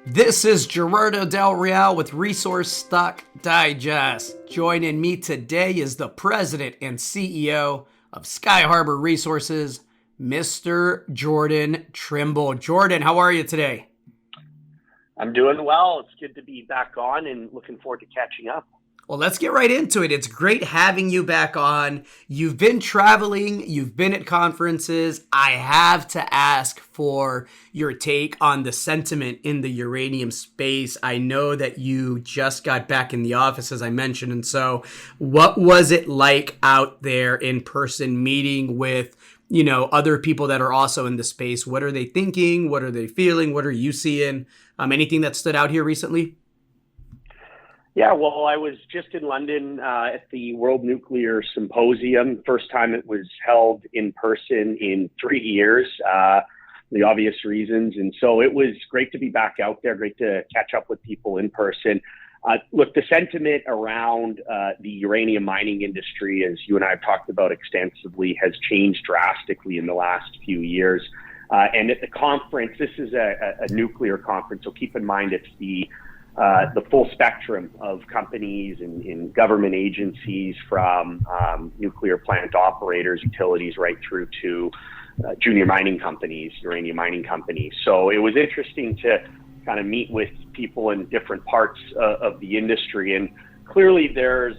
This is Gerardo Del Real with Resource Stock Digest. Joining me today is the president and CEO of Skyharbour Resources, Mr. Jordan Trimble. Jordan, how are you today? I'm doing well. It's good to be back on and looking forward to catching up. Well, let's get right into it. It's great having you back on. You've been traveling, you've been at conferences. I have to ask for your take on the sentiment in the uranium space. I know that you just got back in the office, as I mentioned. And so what was it like out there in person meeting with, other people that are also in the space? What are they thinking? What are they feeling? What are you seeing? Anything that stood out here recently? Yeah, well, I was just in London at the World Nuclear Symposium. First time it was held in person in 3 years, the obvious reasons. And so it was great to be back out there, great to catch up with people in person. Look, the sentiment around the uranium mining industry, as you and I have talked about extensively, has changed drastically in the last few years. And at the conference, this is a nuclear conference, so keep in mind it's the full spectrum of companies and government agencies, from nuclear plant operators, utilities, right through to junior mining companies, uranium mining companies. So it was interesting to kind of meet with people in different parts of the industry. And clearly there's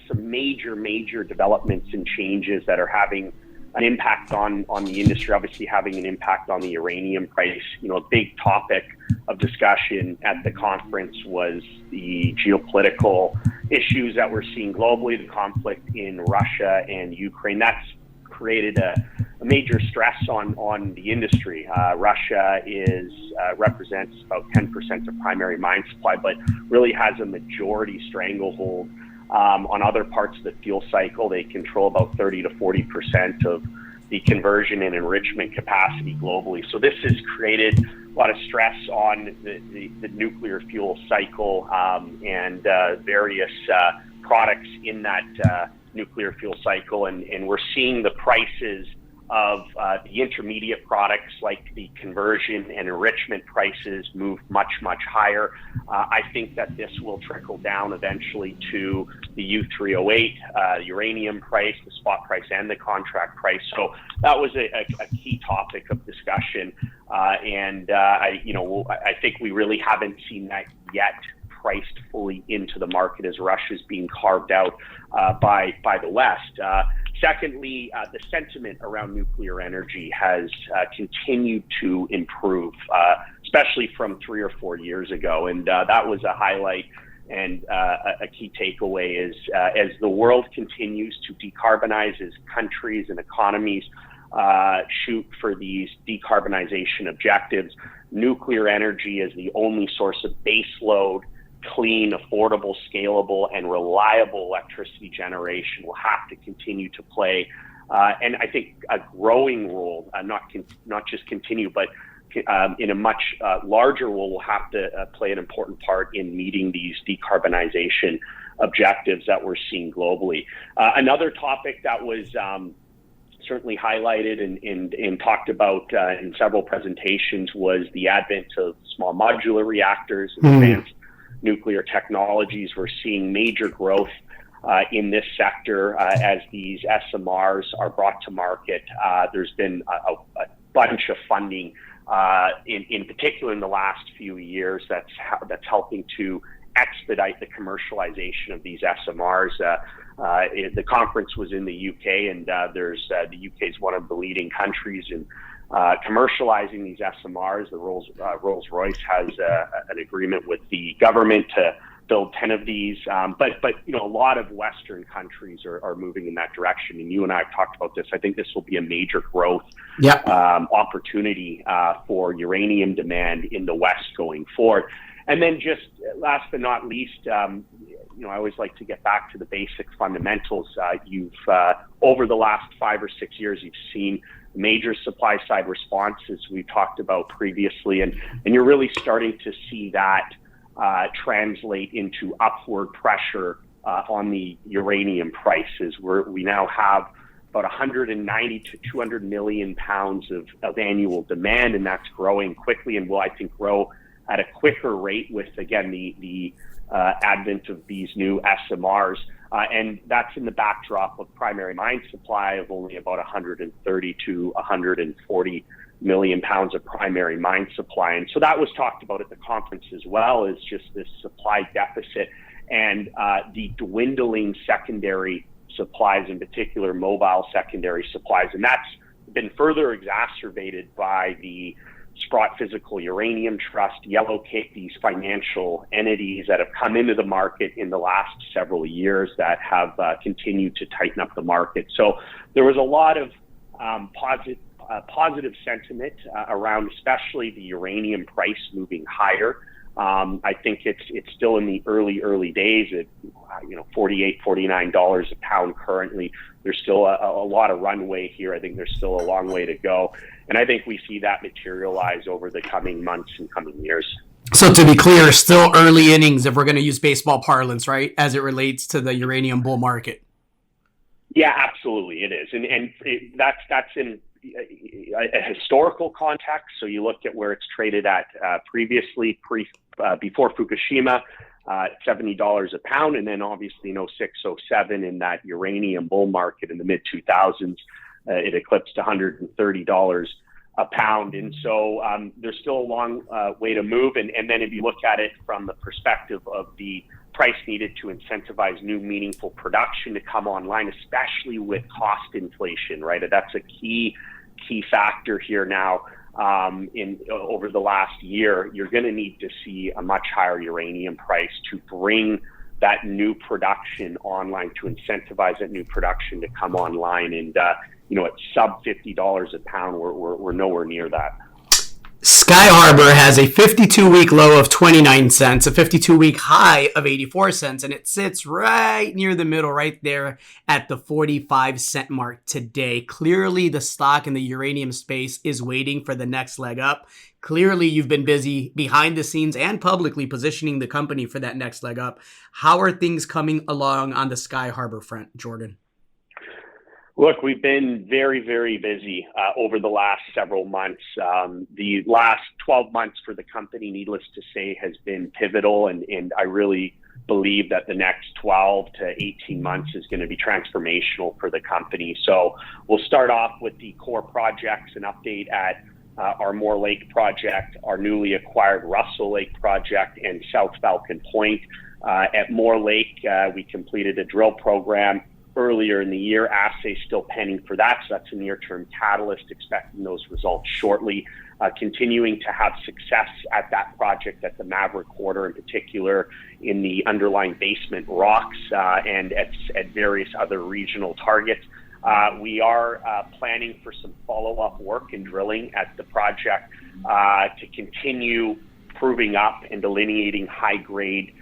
some major developments and changes that are having an impact on the industry, obviously having an impact on the uranium price. A big topic of discussion at the conference was the geopolitical issues that we're seeing globally, the conflict in Russia and Ukraine. That's created a major stress on the industry. Russia represents about 10% of primary mine supply, but really has a majority stranglehold on other parts of the fuel cycle. They control about 30 to 40% of the conversion and enrichment capacity globally. So this has created a lot of stress on the nuclear fuel cycle and various products in that nuclear fuel cycle. And we're seeing the prices of the intermediate products, like the conversion and enrichment prices, move much higher. I think that this will trickle down eventually to the U3O8 uranium price, the spot price and the contract price. So that was a key topic of discussion. I think we really haven't seen that yet priced fully into the market as Russia is being carved out by the West. Secondly, the sentiment around nuclear energy has continued to improve, especially from 3 or 4 years ago. And that was a highlight and a key takeaway is as the world continues to decarbonize, as countries and economies shoot for these decarbonization objectives, nuclear energy is the only source of baseload, clean, affordable, scalable, and reliable electricity generation will have to continue to play, and I think a growing role, not just continue, but in a much larger role, will have to play an important part in meeting these decarbonization objectives that we're seeing globally. Another topic that was certainly highlighted and talked about in several presentations was the advent of small modular reactors and advanced nuclear technologies. We're seeing major growth in this sector as these SMRs are brought to market. There's been a bunch of funding, in particular in the last few years, that's helping to expedite the commercialization of these SMRs. The conference was in the UK, and the UK is one of the leading countries in commercializing these SMRs. The Rolls-Royce has an agreement with the government to build 10 of these. But a lot of Western countries are moving in that direction. And you and I have talked about this. I think this will be a major growth opportunity for uranium demand in the West going forward. And then just last but not least, I always like to get back to the basic fundamentals. Over the last 5 or 6 years, you've seen major supply side responses we talked about previously, and you're really starting to see that translate into upward pressure on the uranium prices. We now have about 190 to 200 million pounds of annual demand, and that's growing quickly and will, I think, grow at a quicker rate with, again, the advent of these new SMRs. And that's in the backdrop of primary mine supply of only about 130 to 140 million pounds of primary mine supply. And so that was talked about at the conference as well, is just this supply deficit and the dwindling secondary supplies, in particular mobile secondary supplies. And that's been further exacerbated by the Sprott Physical Uranium Trust, Yellowcake, these financial entities that have come into the market in the last several years that have continued to tighten up the market. So there was a lot of positive sentiment around, especially the uranium price moving higher. I think it's still in the early days at $48, $49 a pound currently. There's still a lot of runway here. I think there's still a long way to go. And I think we see that materialize over the coming months and coming years. So to be clear, still early innings, if we're going to use baseball parlance, right, as it relates to the uranium bull market. Yeah, absolutely, it is. And that's in a historical context. So you look at where it's traded at previously, before Fukushima, $70 a pound, and then obviously 06, 07 in that uranium bull market in the mid 2000s, it eclipsed $130 a pound. And so there's still a long way to move. And then if you look at it from the perspective of the price needed to incentivize new meaningful production to come online, especially with cost inflation, right? That's a key factor here now. Over the last year, you're going to need to see a much higher uranium price to bring that new production online, to incentivize that new production to come online. And at sub $50 a pound, we're nowhere near that. Skyharbour has a 52-week low of 29 cents, a 52-week high of 84 cents, and it sits right near the middle, right there at the 45-cent mark today. Clearly, the stock in the uranium space is waiting for the next leg up. Clearly, you've been busy behind the scenes and publicly positioning the company for that next leg up. How are things coming along on the Skyharbour front, Jordan? Look, we've been very, very busy over the last several months. The last 12 months for the company, needless to say, has been pivotal. And I really believe that the next 12 to 18 months is going to be transformational for the company. So we'll start off with the core projects, an update at our Moore Lake project, our newly acquired Russell Lake project, and South Falcon Point. At Moore Lake, we completed a drill program earlier in the year. Assay still pending for that, so that's a near-term catalyst, expecting those results shortly. Continuing to have success at that project, at the Maverick Quarter in particular, in the underlying basement rocks and at various other regional targets. We are planning for some follow-up work and drilling at the project to continue proving up and delineating high-grade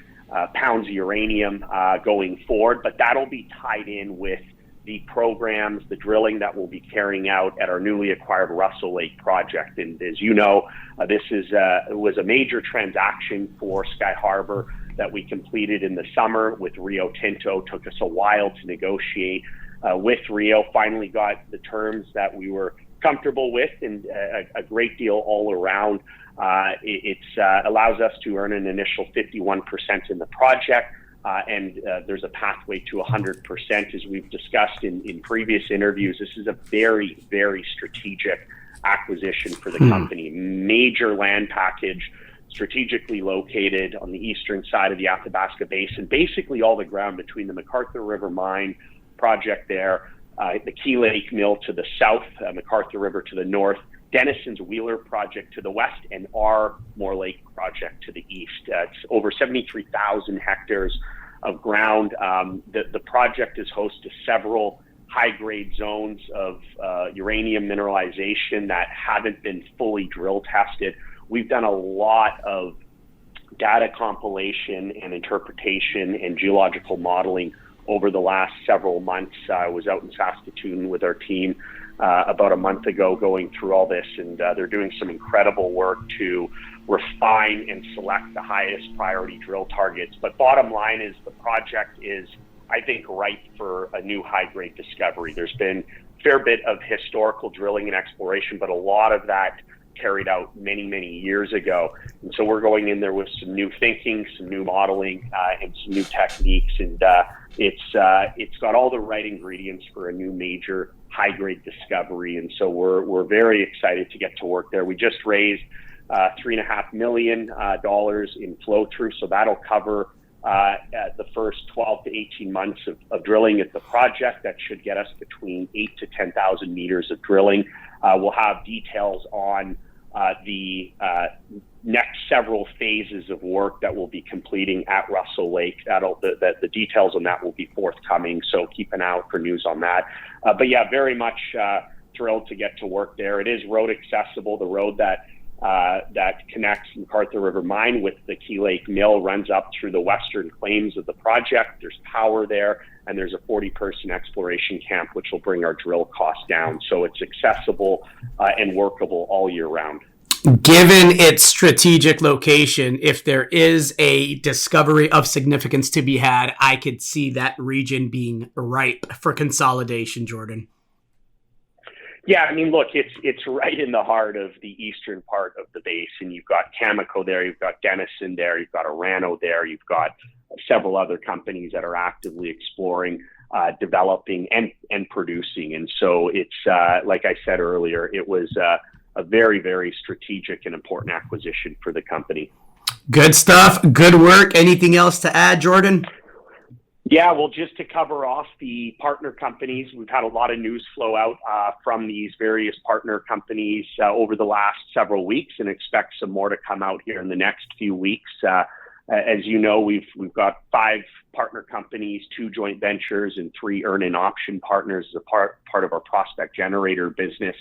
pounds of uranium going forward, but that'll be tied in with the programs, the drilling that we'll be carrying out at our newly acquired Russell Lake project. And as you know, this was a major transaction for Skyharbour that we completed in the summer with Rio Tinto. Took us a while to negotiate with Rio. Finally got the terms that we were comfortable with, and a great deal all around. It allows us to earn an initial 51% in the project, and there's a pathway to 100%, as we've discussed in previous interviews. This is a very, very strategic acquisition for the company. Major land package, strategically located on the eastern side of the Athabasca Basin, basically all the ground between the McArthur River Mine project there, the Key Lake Mill to the south, McArthur River to the north, Denison's Wheeler project to the west, and our Moore Lake project to the east. It's over 73,000 hectares of ground. The project is host to several high-grade zones of uranium mineralization that haven't been fully drill tested. We've done a lot of data compilation and interpretation and geological modeling over the last several months. I was out in Saskatoon with our team about a month ago going through all this, and they're doing some incredible work to refine and select the highest priority drill targets. But bottom line is the project is, I think, ripe for a new high-grade discovery. There's been a fair bit of historical drilling and exploration, but a lot of that carried out many, many years ago. And so we're going in there with some new thinking, some new modeling, and some new techniques. And it's got all the right ingredients for a new major high-grade discovery. And so we're very excited to get to work there. We just raised $3.5 million in flow-through, so that'll cover the first 12 to 18 months of drilling at the project. That should get us between 8 to 10,000 meters of drilling. We'll have details on the next several phases of work that we'll be completing at Russell Lake. The details on that will be forthcoming, so keep an eye out for news on that. But yeah, very much thrilled to get to work there. It is road accessible. The road that connects McArthur River Mine with the Key Lake Mill runs up through the western claims of the project. There's power there, and there's a 40-person exploration camp, which will bring our drill costs down. So it's accessible and workable all year round. Given its strategic location, if there is a discovery of significance to be had, I could see that region being ripe for consolidation, Jordan. Yeah, I mean, look, it's right in the heart of the eastern part of the basin. You've got Cameco there, you've got Denison there, you've got Orano there, you've got several other companies that are actively exploring, developing, and producing. And so it's, like I said earlier, it was a very, very strategic and important acquisition for the company. Good stuff. Good work. Anything else to add, Jordan? Yeah, well, just to cover off the partner companies, we've had a lot of news flow out from these various partner companies over the last several weeks, and expect some more to come out here in the next few weeks. As you know, we've got 5 partner companies, 2 joint ventures, and 3 earn-in option partners as a part of our prospect generator business.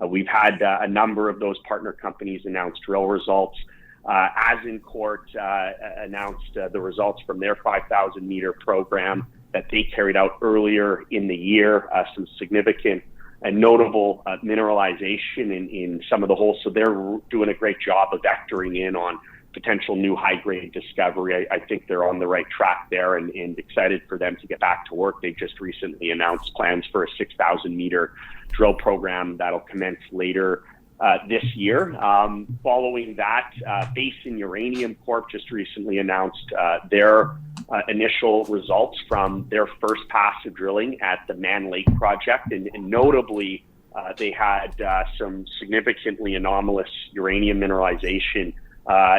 We've had a number of those partner companies announce drill results. Azincourt announced the results from their 5,000 meter program that they carried out earlier in the year. Some significant and notable mineralization in some of the holes. So they're doing a great job of vectoring in on potential new high-grade discovery. I think they're on the right track there, and excited for them to get back to work. They just recently announced plans for a 6,000 meter drill program that'll commence later this year. Following that, Basin Uranium Corp just recently announced their initial results from their first pass of drilling at the Mann Lake project, and notably, they had some significantly anomalous uranium mineralization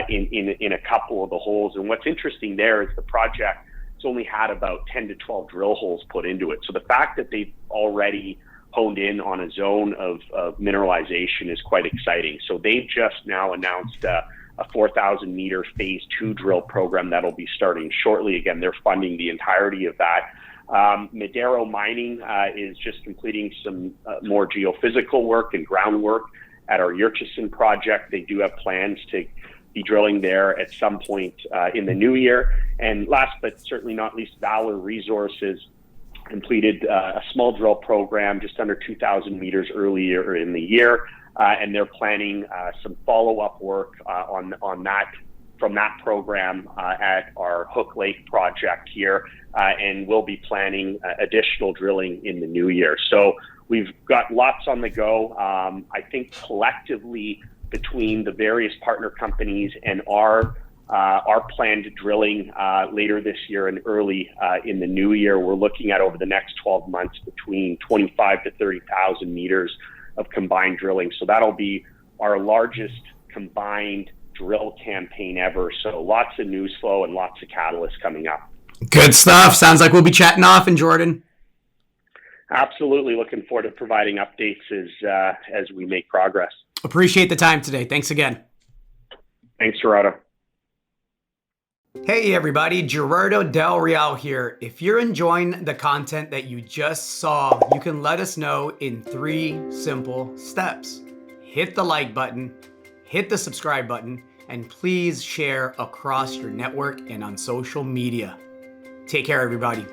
in a couple of the holes. And what's interesting there is the project has only had about 10 to 12 drill holes put into it. So the fact that they've already honed in on a zone of mineralization is quite exciting. So they've just now announced a 4,000 meter phase 2 drill program that'll be starting shortly. Again, they're funding the entirety of that. Madero Mining is just completing some more geophysical work and groundwork at our Yurchison project. They do have plans to be drilling there at some point in the new year. And last but certainly not least, Valor Resources completed a small drill program just under 2,000 meters earlier in the year, and they're planning some follow-up work on that from that program at our Hook Lake project here, and we'll be planning additional drilling in the new year. So we've got lots on the go. I think collectively between the various partner companies and our planned drilling later this year and early in the new year, we're looking at over the next 12 months between 25 to 30,000 meters of combined drilling. So that'll be our largest combined drill campaign ever. So lots of news flow and lots of catalysts coming up. Good stuff. Sounds like we'll be chatting often, Jordan. Absolutely. Looking forward to providing updates as we make progress. Appreciate the time today. Thanks again. Thanks, Gerardo. Hey everybody, Gerardo Del Real here. If you're enjoying the content that you just saw, you can let us know in 3 simple steps. Hit the like button, hit the subscribe button, and please share across your network and on social media. Take care, everybody.